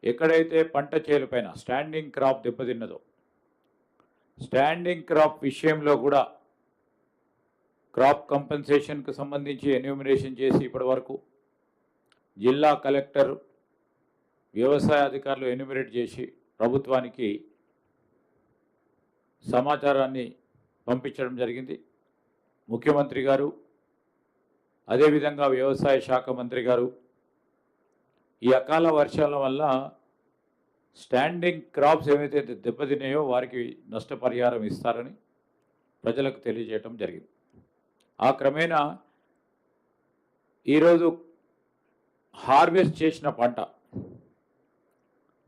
ఎక్కడైతే పంట చేలుపైన standing crop దెబ్బతిన్నదో standing crop విషయంలో కూడా క్రాప్ కంపెన్సేషన్కు సంబంధించి ఎన్యూమినేషన్ చేసి ఇప్పటి వరకు జిల్లా కలెక్టర్ వ్యవసాయ అధికారులు ఎన్యూమినేట్ చేసి ప్రభుత్వానికి సమాచారాన్ని పంపించడం జరిగింది. ముఖ్యమంత్రి గారు అదేవిధంగా వ్యవసాయ శాఖ మంత్రి గారు ఈ అకాల వర్షాల వల్ల స్టాండింగ్ క్రాప్స్ ఏవైతే దెబ్బతిన్నాయో వారికి నష్టపరిహారం ఇస్తారని ప్రజలకు తెలియజేయడం జరిగింది. ఆ క్రమేణా ఈరోజు హార్వెస్ట్ చేసిన పంట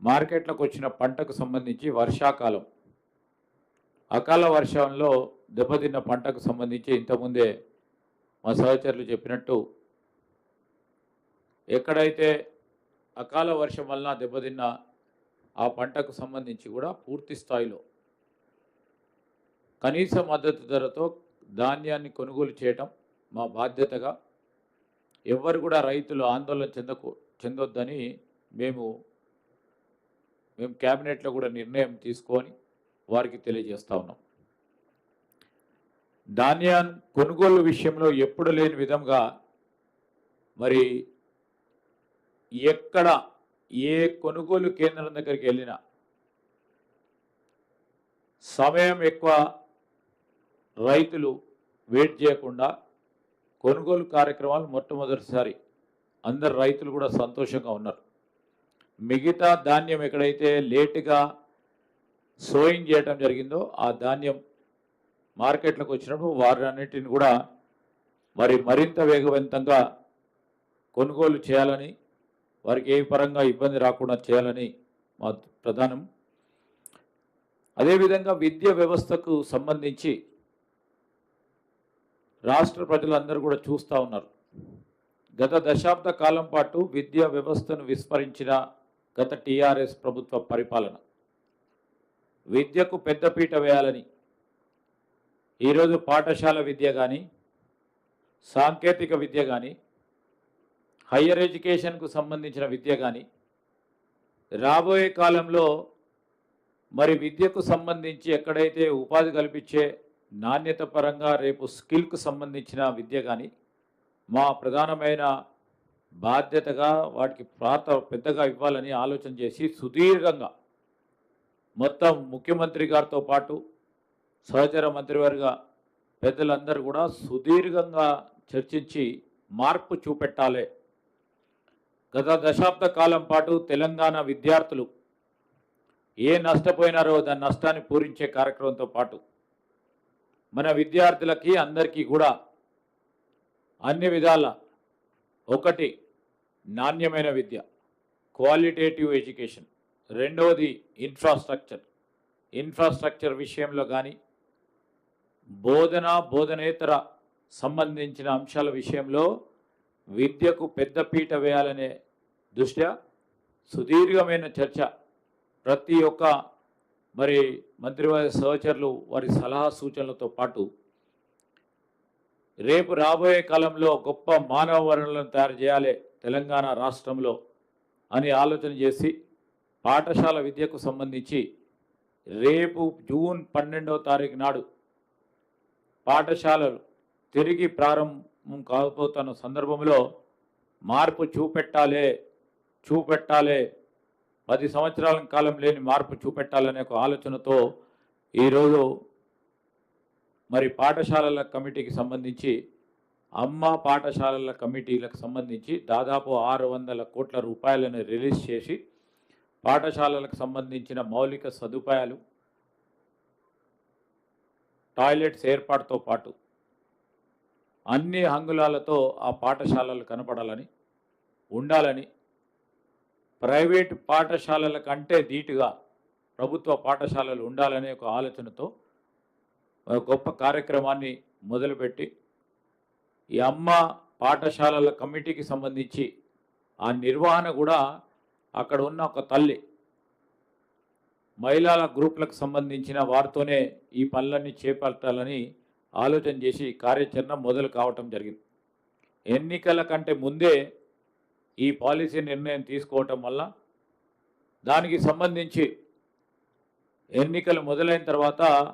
మార్కెట్లకు వచ్చిన పంటకు సంబంధించి వర్షాకాలం అకాల వర్షంలో దెబ్బతిన్న పంటకు సంబంధించి ఇంతకుముందే మా సహచరులు చెప్పినట్టు ఎక్కడైతే అకాల వర్షం వలన దెబ్బతిన్న ఆ పంటకు సంబంధించి కూడా పూర్తి స్థాయిలో కనీస మద్దతు ధరతో ధాన్యాన్ని కొనుగోలు చేయటం మా బాధ్యతగా ఎవ్వరు కూడా రైతులు ఆందోళన చెందొద్దని మేము క్యాబినెట్లో కూడా నిర్ణయం తీసుకొని వారికి తెలియజేస్తా ఉన్నాం. ధాన్యాన్ని కొనుగోలు విషయంలో ఎప్పుడు లేని విధంగా మరి ఎక్కడ ఏ కొనుగోలు కేంద్రం దగ్గరికి వెళ్ళినా సమయం ఎక్కువ రైతులు వెయిట్ చేయకుండా కొనుగోలు కార్యక్రమాలు మొట్టమొదటిసారి అందరు రైతులు కూడా సంతోషంగా ఉన్నారు. మిగతా ధాన్యం ఎక్కడైతే లేటుగా సోయింగ్ చేయటం జరిగిందో ఆ ధాన్యం మార్కెట్లకు వచ్చినప్పుడు వారన్నిటిని కూడా మరింత వేగవంతంగా కొనుగోలు చేయాలని వారికి ఏ పరంగా ఇబ్బంది రాకుండా చేయాలని మా ప్రధానం. అదేవిధంగా విద్యా వ్యవస్థకు సంబంధించి రాష్ట్ర ప్రజలందరూ కూడా చూస్తూ ఉన్నారు. గత దశాబ్ద కాలం పాటు విద్యా వ్యవస్థను విస్మరించిన గత టీఆర్ఎస్ ప్రభుత్వ పరిపాలన విద్యకు పెద్దపీట వేయాలని ఈరోజు పాఠశాల విద్య కానీ సాంకేతిక విద్య కానీ హయ్యర్ ఎడ్యుకేషన్కు సంబంధించిన విద్య కానీ రాబోయే కాలంలో విద్యకు సంబంధించి ఎక్కడైతే ఉపాధి కల్పించే నాణ్యత పరంగా రేపు స్కిల్కు సంబంధించిన విద్య కానీ మా ప్రధానమైన బాధ్యతగా వాటికి పెద్దగా ఇవ్వాలని ఆలోచన చేసి సుదీర్ఘంగా మొత్తం ముఖ్యమంత్రి గారితో పాటు సహచర మంత్రివర్గ పెద్దలందరూ కూడా సుదీర్ఘంగా చర్చించి మార్పు చూపెట్టాలి. గత దశాబ్ద కాలం పాటు తెలంగాణ విద్యార్థులు ఏ నష్టపోయినారో దాని నష్టాన్ని పూరించే కార్యక్రమంతో పాటు మన విద్యార్థులకి అందరికీ కూడా అన్ని విధాల ఒకటి నాణ్యమైన విద్య, క్వాలిటేటివ్ ఎడ్యుకేషన్, రెండవది ఇన్ఫ్రాస్ట్రక్చర్ విషయంలో కానీ బోధనేతర సంబంధించిన అంశాల విషయంలో విద్యకు పెద్దపీట వేయాలనే దృష్ట్యా సుదీర్ఘమైన చర్చ ప్రతి ఒక్క మంత్రివర్గ సహచరులు వారి సలహా సూచనలతో పాటు రేపు రాబోయే కాలంలో గొప్ప మానవ వనరులను తయారు చేయాలి తెలంగాణ రాష్ట్రంలో అని ఆలోచన చేసి పాఠశాల విద్యకు సంబంధించి రేపు జూన్ 12వ తారీఖు నాడు పాఠశాలలు తిరిగి ప్రారంభం కాబోతున్న సందర్భంలో మార్పు చూపెట్టాలి 10 సంవత్సరాల కాలం లేని మార్పు చూపెట్టాలనే ఒక ఆలోచనతో ఈరోజు పాఠశాలల కమిటీకి సంబంధించి అమ్మ పాఠశాలల కమిటీలకు సంబంధించి దాదాపు 600 కోట్ల రూపాయలను రిలీజ్ చేసి పాఠశాలలకు సంబంధించిన మౌలిక సదుపాయాలు, టాయిలెట్స్ ఏర్పాటుతో పాటు అన్ని హంగులాలతో ఆ పాఠశాలలు కనపడాలని ఉండాలని, ప్రైవేట్ పాఠశాలల కంటే ధీటుగా ప్రభుత్వ పాఠశాలలు ఉండాలనే ఒక ఆలోచనతో గొప్ప కార్యక్రమాన్ని మొదలుపెట్టి ఈ అమ్మ పాఠశాలల కమిటీకి సంబంధించి ఆ నిర్వహణ కూడా అక్కడ ఉన్న ఒక తల్లి మహిళల గ్రూపులకు సంబంధించిన వారితోనే ఈ పనులన్నీ చేపట్టాలని ఆలోచన చేసి కార్యాచరణ మొదలు కావటం జరిగింది. ఎన్నికల కంటే ముందే ఈ పాలసీ నిర్ణయం తీసుకోవటం వల్ల దానికి సంబంధించి ఎన్నికలు మొదలైన తర్వాత